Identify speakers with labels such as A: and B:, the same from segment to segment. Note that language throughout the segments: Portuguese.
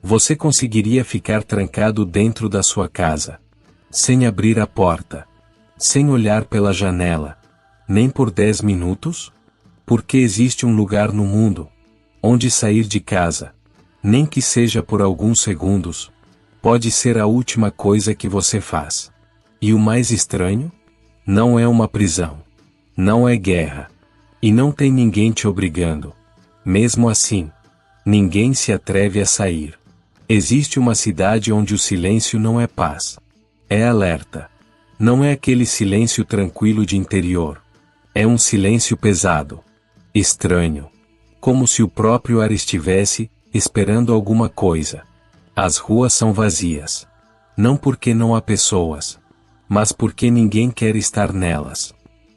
A: Você conseguiria ficar trancado dentro da sua casa, sem abrir a porta, sem olhar pela janela, nem por 10 minutos? Porque existe um lugar no mundo, onde sair de casa, nem que seja por alguns segundos, pode ser a última coisa que você faz. E o mais estranho? Não é uma prisão. Não é guerra. E não tem ninguém te obrigando. Mesmo assim, ninguém se atreve a sair. Existe uma cidade onde o silêncio não é paz. É alerta. Não é aquele silêncio tranquilo de interior. É um silêncio pesado. Estranho. Como se o próprio ar estivesse esperando alguma coisa. As ruas são vazias. Não porque não há pessoas, mas porque ninguém quer estar nelas.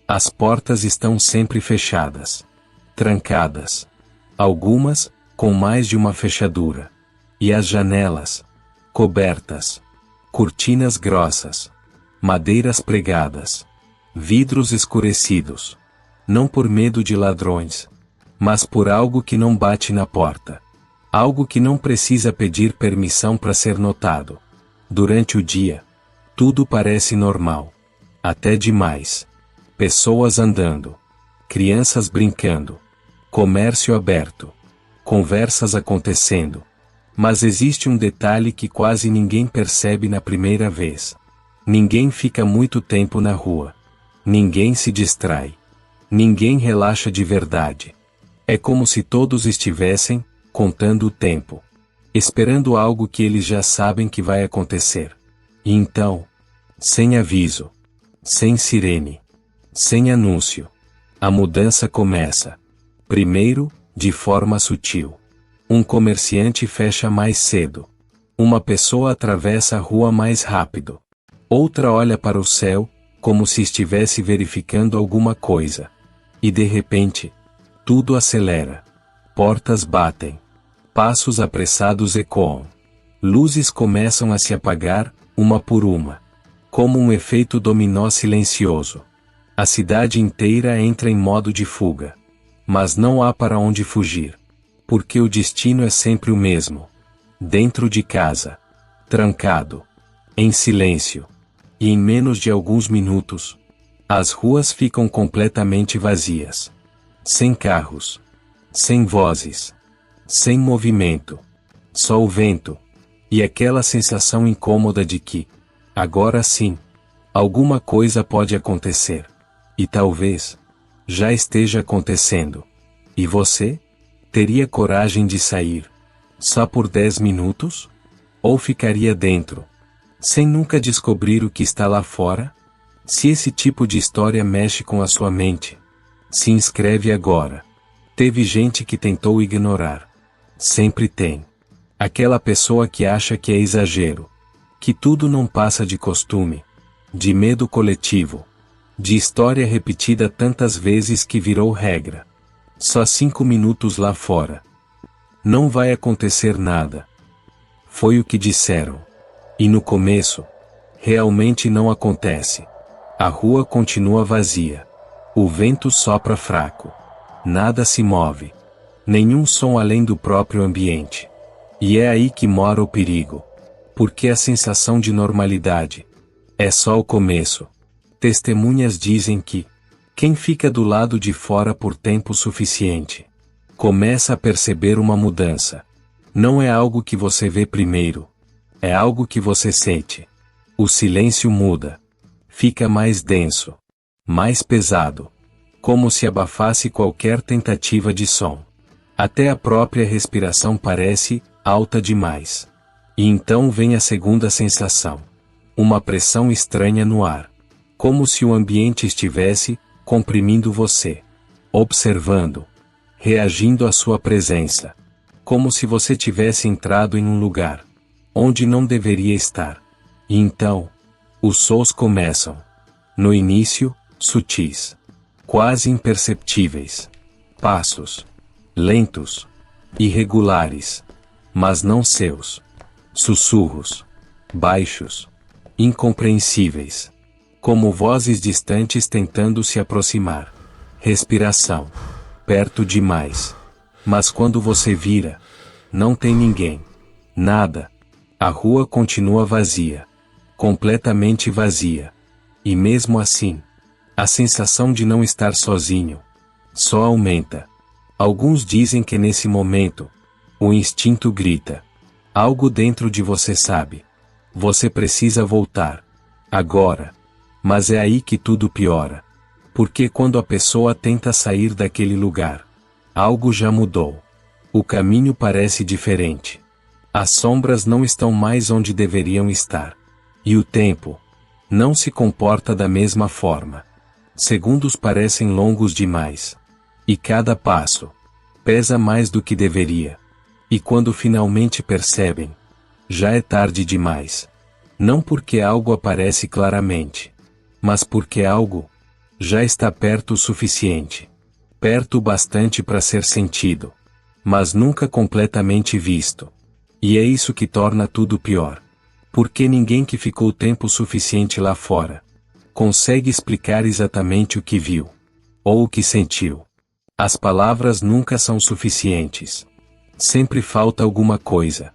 A: As portas estão sempre fechadas. Trancadas. Algumas, com mais de uma fechadura. E as janelas, cobertas. Cortinas grossas. Madeiras pregadas. Vidros escurecidos. Não por medo de ladrões, mas por algo que não bate na porta. Algo que não precisa pedir permissão para ser notado. Durante o dia, tudo parece normal. Até demais. Pessoas andando. Crianças brincando. Comércio aberto. Conversas acontecendo. Mas existe um detalhe que quase ninguém percebe na primeira vez. Ninguém fica muito tempo na rua. Ninguém se distrai. Ninguém relaxa de verdade. É como se todos estivessem contando o tempo, esperando algo que eles já sabem que vai acontecer. E então, sem aviso, sem sirene, sem anúncio, a mudança começa. Primeiro, de forma sutil. Um comerciante fecha mais cedo. Uma pessoa atravessa a rua mais rápido. Outra olha para o céu, como se estivesse verificando alguma coisa. E de repente, tudo acelera. Portas batem. Passos apressados ecoam. Luzes começam a se apagar, uma por uma. Como um efeito dominó silencioso. A cidade inteira entra em modo de fuga. Mas não há para onde fugir. Porque o destino é sempre o mesmo. Dentro de casa. Trancado. Em silêncio. E em menos de alguns minutos, as ruas ficam completamente vazias. Sem carros. Sem vozes. Sem movimento. Só o vento. E aquela sensação incômoda de que, agora sim, alguma coisa pode acontecer. E talvez, já esteja acontecendo. E você? Teria coragem de sair? Só por 10 minutos? Ou ficaria dentro? Sem nunca descobrir o que está lá fora? Se esse tipo de história mexe com a sua mente, se inscreve agora. Teve gente que tentou ignorar. Sempre tem. Aquela pessoa que acha que é exagero. Que tudo não passa de costume. De medo coletivo. De história repetida tantas vezes que virou regra. Só 5 minutos lá fora. Não vai acontecer nada. Foi o que disseram. E no começo, realmente não acontece. A rua continua vazia. O vento sopra fraco. Nada se move. Nenhum som além do próprio ambiente. E é aí que mora o perigo. Porque a sensação de normalidade é só o começo. Testemunhas dizem que quem fica do lado de fora por tempo suficiente começa a perceber uma mudança. Não é algo que você vê primeiro. É algo que você sente. O silêncio muda. Fica mais denso. Mais pesado. Como se abafasse qualquer tentativa de som. Até a própria respiração parece alta demais. E então vem a segunda sensação. Uma pressão estranha no ar. Como se o ambiente estivesse comprimindo você. Observando. Reagindo à sua presença. Como se você tivesse entrado em um lugar onde não deveria estar. E então, os sons começam. No início, sutis. Quase imperceptíveis. Passos. Lentos. Irregulares. Mas não seus. Sussurros. Baixos. Incompreensíveis. Como vozes distantes tentando se aproximar. Respiração. Perto demais. Mas quando você vira, não tem ninguém. Nada. A rua continua vazia. Completamente vazia. E mesmo assim, a sensação de não estar sozinho só aumenta. Alguns dizem que nesse momento, o instinto grita. Algo dentro de você sabe. Você precisa voltar. Agora. Mas é aí que tudo piora. Porque quando a pessoa tenta sair daquele lugar, algo já mudou. O caminho parece diferente. As sombras não estão mais onde deveriam estar. E o tempo não se comporta da mesma forma. Segundos parecem longos demais. E cada passo pesa mais do que deveria. E quando finalmente percebem, já é tarde demais. Não porque algo aparece claramente, mas porque algo já está perto o suficiente. Perto o bastante para ser sentido, mas nunca completamente visto. E é isso que torna tudo pior. Porque ninguém que ficou tempo suficiente lá fora consegue explicar exatamente o que viu, ou o que sentiu. As palavras nunca são suficientes. Sempre falta alguma coisa.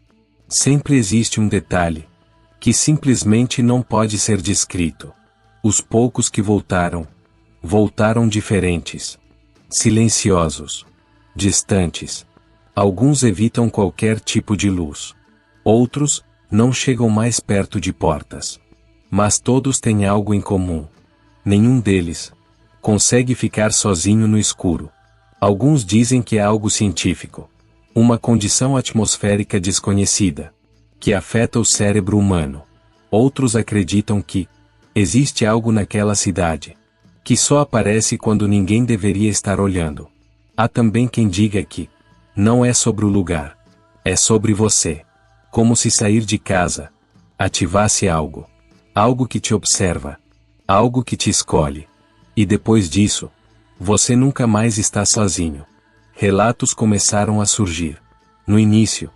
A: Sempre existe um detalhe que simplesmente não pode ser descrito. Os poucos que voltaram diferentes, silenciosos, distantes. Alguns evitam qualquer tipo de luz. Outros não chegam mais perto de portas. Mas todos têm algo em comum. Nenhum deles consegue ficar sozinho no escuro. Alguns dizem que é algo científico. Uma condição atmosférica desconhecida, que afeta o cérebro humano. Outros acreditam que existe algo naquela cidade, que só aparece quando ninguém deveria estar olhando. Há também quem diga que não é sobre o lugar, é sobre você. Como se sair de casa ativasse algo. Algo que te observa. Algo que te escolhe. E depois disso, você nunca mais está sozinho. Relatos começaram a surgir. No início,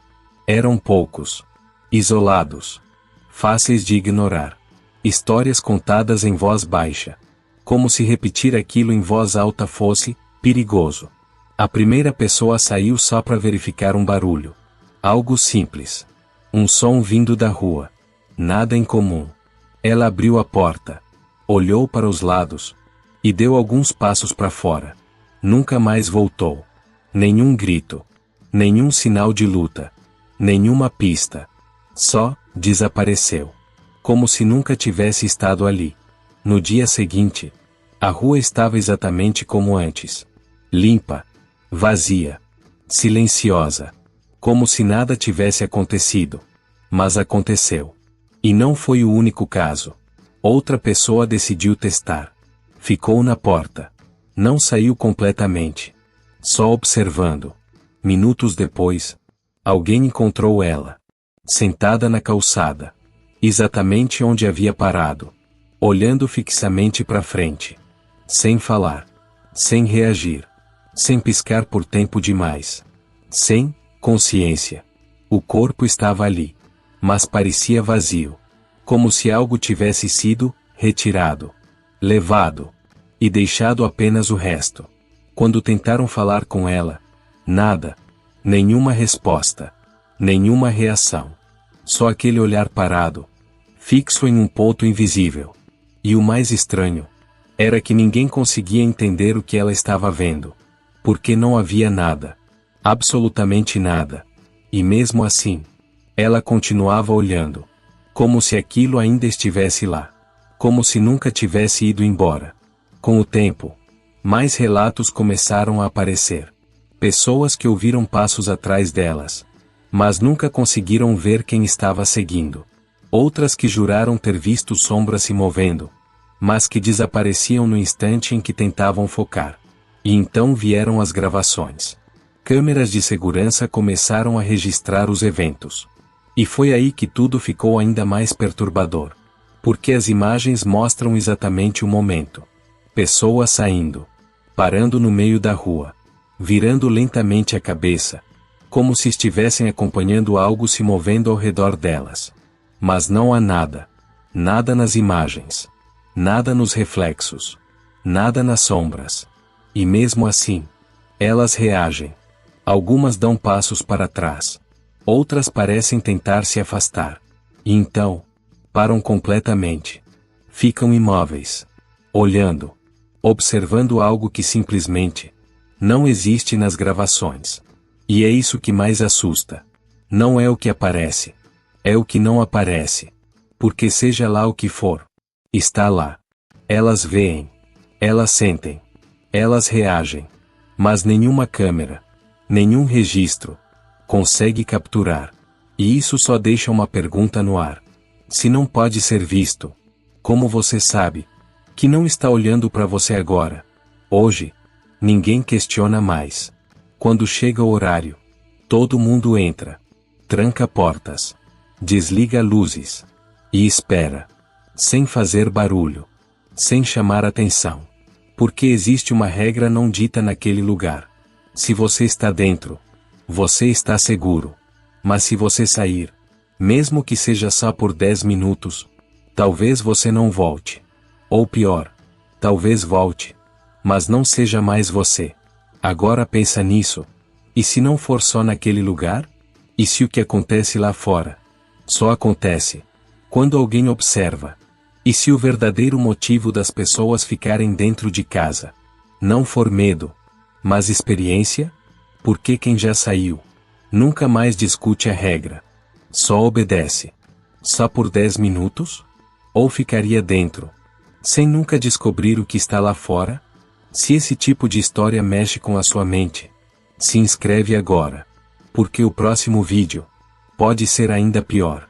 A: eram poucos. Isolados. Fáceis de ignorar. Histórias contadas em voz baixa. Como se repetir aquilo em voz alta fosse perigoso. A primeira pessoa saiu só para verificar um barulho. Algo simples. Um som vindo da rua. Nada em comum. Ela abriu a porta. Olhou para os lados. E deu alguns passos para fora. Nunca mais voltou. Nenhum grito. Nenhum sinal de luta. Nenhuma pista. Só desapareceu. Como se nunca tivesse estado ali. No dia seguinte, a rua estava exatamente como antes. Limpa. Vazia. Silenciosa. Como se nada tivesse acontecido. Mas aconteceu. E não foi o único caso. Outra pessoa decidiu testar. Ficou na porta. Não saiu completamente. Só observando. Minutos depois, alguém encontrou ela. Sentada na calçada. Exatamente onde havia parado. Olhando fixamente para frente. Sem falar. Sem reagir. Sem piscar por tempo demais. Sem consciência. O corpo estava ali. Mas parecia vazio. Como se algo tivesse sido retirado. Levado. E deixado apenas o resto. Quando tentaram falar com ela, nada. Nenhuma resposta. Nenhuma reação. Só aquele olhar parado. Fixo em um ponto invisível. E o mais estranho era que ninguém conseguia entender o que ela estava vendo. Porque não havia nada. Absolutamente nada. E mesmo assim, ela continuava olhando. Como se aquilo ainda estivesse lá. Como se nunca tivesse ido embora. Com o tempo, mais relatos começaram a aparecer. Pessoas que ouviram passos atrás delas, mas nunca conseguiram ver quem estava seguindo. Outras que juraram ter visto sombras se movendo, mas que desapareciam no instante em que tentavam focar. E então vieram as gravações. Câmeras de segurança começaram a registrar os eventos. E foi aí que tudo ficou ainda mais perturbador. Porque as imagens mostram exatamente o momento. Pessoas saindo. Parando no meio da rua. Virando lentamente a cabeça. Como se estivessem acompanhando algo se movendo ao redor delas. Mas não há nada. Nada nas imagens. Nada nos reflexos. Nada nas sombras. E mesmo assim, elas reagem. Algumas dão passos para trás. Outras parecem tentar se afastar. E então, param completamente. Ficam imóveis. Olhando. Observando algo que simplesmente não existe nas gravações. E é isso que mais assusta. Não é o que aparece. É o que não aparece. Porque seja lá o que for, está lá. Elas veem. Elas sentem. Elas reagem. Mas nenhuma câmera, nenhum registro, consegue capturar. E isso só deixa uma pergunta no ar. Se não pode ser visto, como você sabe que não está olhando para você agora? Hoje, ninguém questiona mais. Quando chega o horário, todo mundo entra, tranca portas, desliga luzes e espera, sem fazer barulho, sem chamar atenção. Porque existe uma regra não dita naquele lugar. Se você está dentro, você está seguro. Mas se você sair, mesmo que seja só por 10 minutos, talvez você não volte. Ou pior, talvez volte, mas não seja mais você. Agora pensa nisso. E se não for só naquele lugar? E se o que acontece lá fora só acontece quando alguém observa? E se o verdadeiro motivo das pessoas ficarem dentro de casa não for medo, mas experiência? Porque quem já saiu nunca mais discute a regra. Só obedece. Só por 10 minutos? Ou ficaria dentro, sem nunca descobrir o que está lá fora? Se esse tipo de história mexe com a sua mente, se inscreve agora. Porque o próximo vídeo pode ser ainda pior.